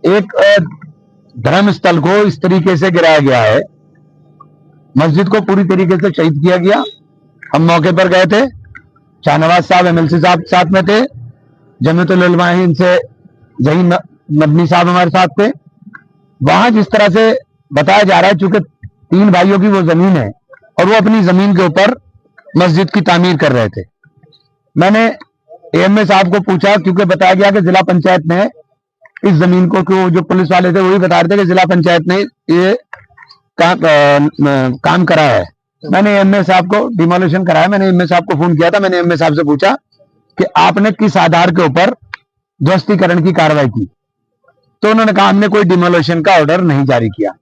एक धर्म स्थल को इस तरीके से गिराया गया है, मस्जिद को पूरी तरीके से शहीद किया गया। हम मौके पर गए थे, शाहनवाज साहब एमएलसी साहब साथ में थे, जमीयतुल उलमा हिंद से जहीन मदनी साहब हमारे साथ थे। वहां जिस तरह से बताया जा रहा है, चूंकि 3 भाइयों की वो जमीन है और वो अपनी जमीन के ऊपर मस्जिद की तामीर कर रहे थे। मैंने एएमए साहब को पूछा, क्योंकि बताया गया कि जिला पंचायत ने इस जमीन को, क्यों जो पुलिस वाले थे वही बता रहे थे कि जिला पंचायत ने ये काम करा है। मैंने एएमए साहब को डिमोलिशन कराया, मैंने एएमए साहब को फोन किया था। मैंने एएमए साहब से पूछा कि आपने किस आधार के ऊपर ध्वस्तीकरण की कार्रवाई की, तो उन्होंने कहा हमने कोई डिमोलिशन का ऑर्डर नहीं जारी किया।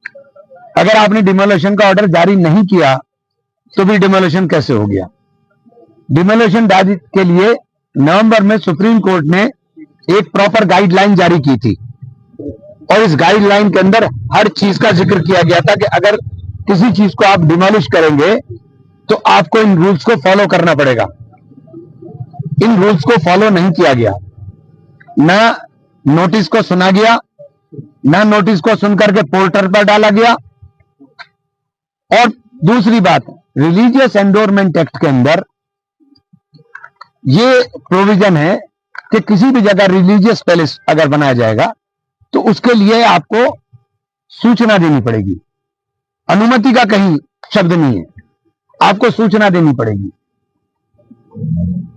अगर आपने डिमोलिशन का ऑर्डर जारी नहीं किया तो भी डिमोलिशन कैसे हो गया? डिमोलिशन के लिए नवंबर में सुप्रीम कोर्ट ने एक प्रॉपर गाइडलाइन जारी की थी और इस गाइडलाइन के अंदर हर चीज का जिक्र किया गया था कि अगर किसी चीज को आप डिमोलिश करेंगे तो आपको इन रूल्स को फॉलो करना पड़ेगा। इन रूल्स को फॉलो नहीं किया गया, ना नोटिस को सुना गया, ना नोटिस को सुनकर के पोर्टल पर डाला गया। और दूसरी बात, रिलीजियस एंडोर्मेंट एक्ट के अंदर ये प्रोविजन है कि किसी भी जगह रिलीजियस पैलेस अगर बनाया जाएगा तो उसके लिए आपको सूचना देनी पड़ेगी। अनुमति का कहीं शब्द नहीं है, आपको सूचना देनी पड़ेगी।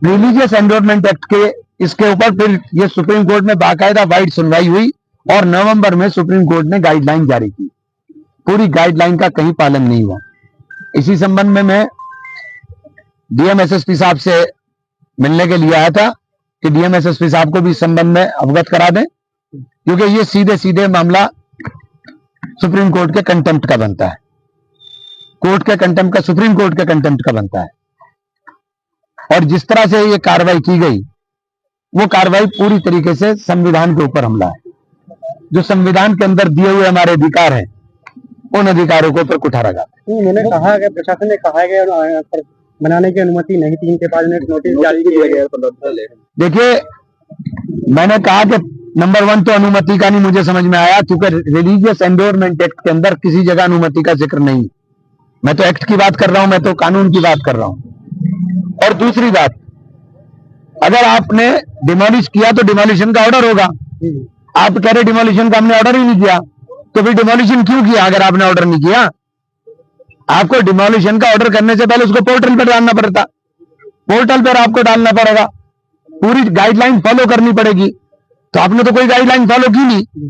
रिलीजियस एंडोर्मेंट एक्ट के इसके ऊपर फिर ये सुप्रीम कोर्ट में बाकायदा वाइड सुनवाई हुई और नवंबर में सुप्रीम कोर्ट ने गाइडलाइन जारी की। पूरी गाइडलाइन का कहीं पालन नहीं हुआ। इसी संबंध में मैं डीएम एसएसपी साहब से मिलने के लिए आया था कि डीएम एसएसपी साहब को भी इस संबंध में अवगत करा दें, क्योंकि ये सीधे सीधे मामला सुप्रीम कोर्ट के कंटेम्प्ट का बनता है। कोर्ट के कंटेम्प्ट का, सुप्रीम कोर्ट के कंटेम्प्ट का बनता है। और जिस तरह से ये कार्रवाई की गई, वो कार्रवाई पूरी तरीके से संविधान के ऊपर हमला है। जो संविधान के अंदर दिए हुए हमारे अधिकार हैं, उन अधिकारों को ऊपर उठा रखा। उन्होंने कहा कि प्रशासन ने कहा है कि बनाने की अनुमति नहीं, 3 के 5 मिनट नोटिस जारी किया गया। देखिए, मैंने कहा कि नंबर 1 तो अनुमति का नहीं मुझे समझ में आया, क्योंकि रिलीजियस एंडोर्मेंट एक्ट के अंदर किसी जगह अनुमति का जिक्र नहीं। मैं तो एक्ट की बात कर रहा हूं, मैं तो कानून की बात कर रहा हूं। और दूसरी बात, अगर आपने डिमोलिश किया तो डिमोलिशन का ऑर्डर होगा। आप कह रहे डिमोलिशन का हमने ऑर्डर ही नहीं किया, तो फिर डिमोलिशन क्यों किया? अगर आपने ऑर्डर नहीं किया, आपको डिमोलिशन का ऑर्डर करने से पहले उसको पोर्टल पर डालना पड़ता। पोर्टल पर आपको डालना पड़ेगा, पूरी गाइडलाइन फॉलो करनी पड़ेगी। तो आपने तो कोई गाइडलाइन फॉलो की नहीं।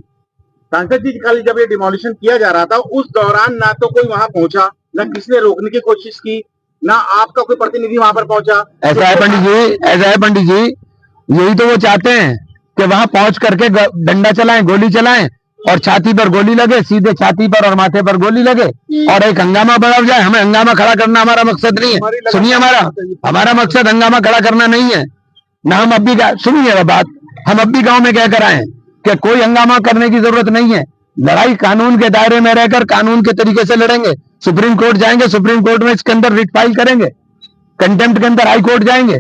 सांसद जी, कल जब ये डिमोलिशन किया जा रहा था उस दौरान ना तो कोई वहां पहुंचा, ना किसी ने रोकने की कोशिश की, ना आपका कोई प्रतिनिधि वहां पर पहुंचा। ऐसा है पंडित जी, ऐसा है पंडित जी, यही तो वो चाहते हैं कि वहां पहुंच करके डंडा चलाएं, गोली चलाएं और छाती पर गोली लगे, सीधे छाती पर और माथे पर गोली लगे और एक हंगामा बढ़ जाए। हमें हंगामा खड़ा करना हमारा मकसद नहीं है। सुनिए, हमारा मकसद हंगामा खड़ा करना नहीं है ना। हम अब भी, सुनिए बात, हम अब भी गांव में कहकर आए कि कोई हंगामा करने की जरूरत नहीं है। लड़ाई कानून के दायरे में रहकर कानून के तरीके से लड़ेंगे। सुप्रीम कोर्ट जाएंगे, सुप्रीम कोर्ट में इसके अंदर रिट फाइल करेंगे, कंटेम्प्ट के अंदर हाई कोर्ट जाएंगे।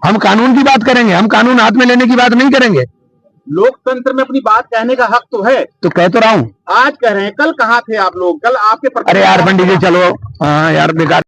हम कानून की बात करेंगे, हम कानून हाथ में लेने की बात नहीं करेंगे। लोकतंत्र में अपनी बात कहने का हक तो है। तो कह तो रहा हूं। आज कह रहे हैं, कल कहाँ थे आप लोग? कल आपके अरे यार पंडित जी, चलो, हाँ यार, बेकार।